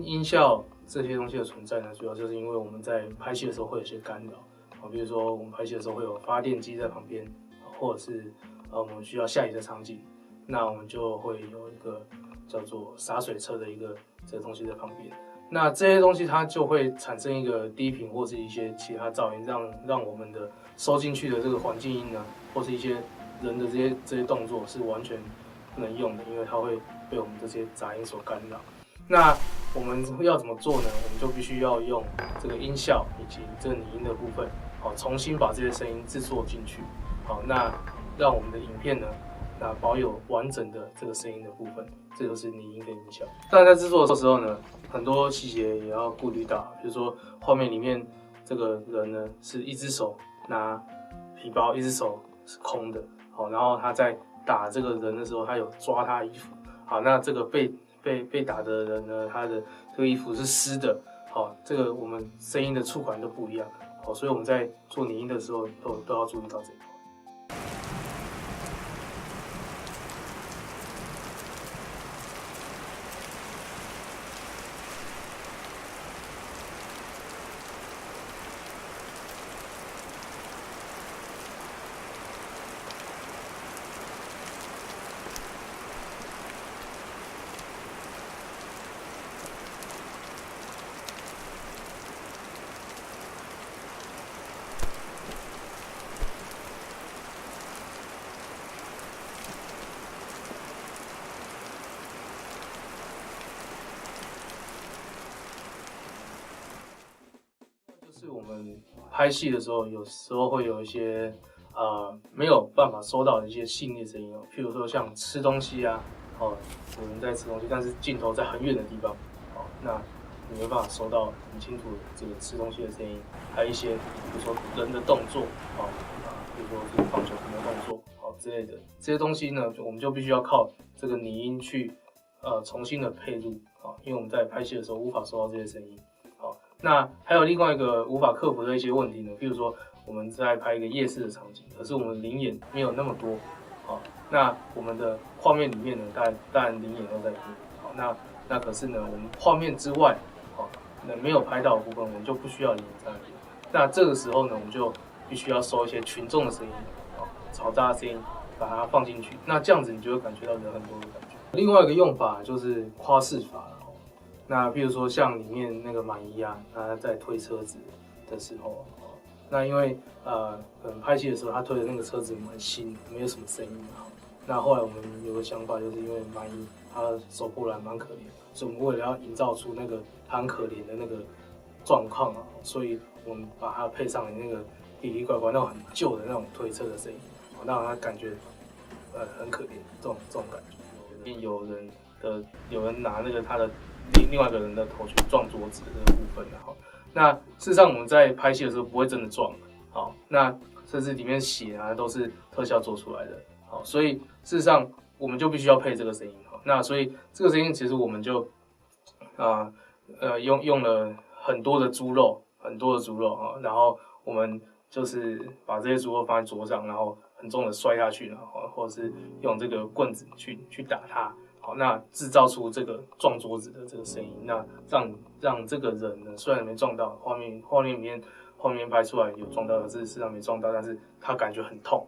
音效这些东西的存在呢，主要就是因为我们在拍戏的时候会有些干扰，比如说我们拍戏的时候会有发电机在旁边，或者是我们需要下雨的场景，那我们就会有一个叫做洒水车的这个东西在旁边。那这些东西它就会产生一个低频或是一些其他噪音，让我们的收进去的这个环境音呢，或是一些人的这些动作是完全不能用的，因为它会被我们这些杂音所干扰。那我们要怎么做呢？我们就必须要用这个音效以及这个拟音的部分，重新把这些声音制作进去，那让我们的影片呢，那保有完整的这个声音的部分，这就是拟音跟音效。当然在制作的时候呢，很多细节也要顾虑到，比如说画面里面这个人呢是一只手拿皮包，一只手是空的，然后他在打这个人的时候，他有抓他的衣服，那这个被打的人呢，他的这个衣服是湿的，这个我们声音的触感都不一样，所以我们在做拟音的时候都要注意到这一块。是我们拍戏的时候，有时候会有一些没有办法收到的一些细腻声音譬如说像吃东西啊，有人在吃东西，但是镜头在很远的地方，那你没办法收到很清楚这个吃东西的声音，还有一些比如说人的动作，比如说这个棒球的动作，之类的这些东西呢，我们就必须要靠这个拟音去重新的配入，因为我们在拍戏的时候无法收到这些声音。那还有另外一个无法克服的一些问题呢，比如说我们在拍一个夜市的场景，可是我们灵眼没有那么多，那我们的画面里面呢，当然灵眼都在里面，那可是呢，我们画面之外，那没有拍到的部分，我们就不需要灵眼在那边。那这个时候呢，我们就必须要收一些群众的声音，嘈杂的声音，把它放进去。那这样子你就会感觉到人很多的感觉。另外一个用法就是夸饰法。那比如说像里面那个满姨啊，他在推车子的时候，那因为可能拍戏的时候他推的那个车子蛮新，没有什么声音那后来我们有个想法，就是因为满姨他手破烂蛮可怜，所以我们为了要营造出那个他很可怜的那个状况所以我们把它配上那个奇奇怪怪那种很旧的那种推车的声音，让他感觉很可怜这种感觉。有人拿那个他的另外一个人的头去撞桌子的这个部分那事实上我们在拍戏的时候不会真的撞，那甚至里面血都是特效做出来的，所以事实上我们就必须要配这个声音，那所以这个声音其实我们就用了很多的猪肉，然后我们就是把这些猪肉放在桌上，然后很重的摔下去，或者是用这个棍子去打它。那制造出这个撞桌子的这个声音，那让这个人呢，虽然没撞到，画面拍出来有撞到，可是事实上没撞到，但是他感觉很痛。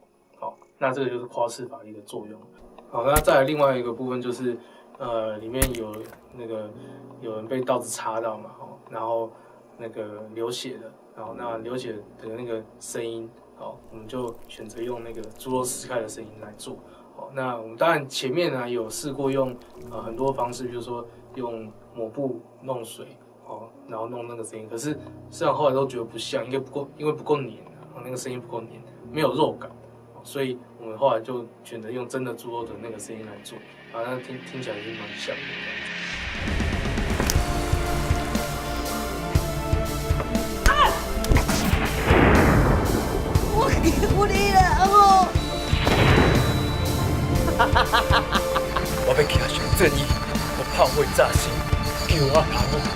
那这个就是夸饰法的一个作用。那再来另外一个部分就是，里面有人被刀子插到嘛，然后那个流血的，然后那流血的那个声音，我们就选择用那个猪肉撕开的声音来做。那我们当然前面呢有试过用很多方式，比如说用抹布弄水，然后弄那个声音，可是实际上后来都觉得不像，因为不够黏，那个声音不够黏，没有肉感，所以我们后来就选择用真的猪肉的那个声音来做，那听起来是蛮像的。我你了，我要行正义，我炮灰炸心，救我头。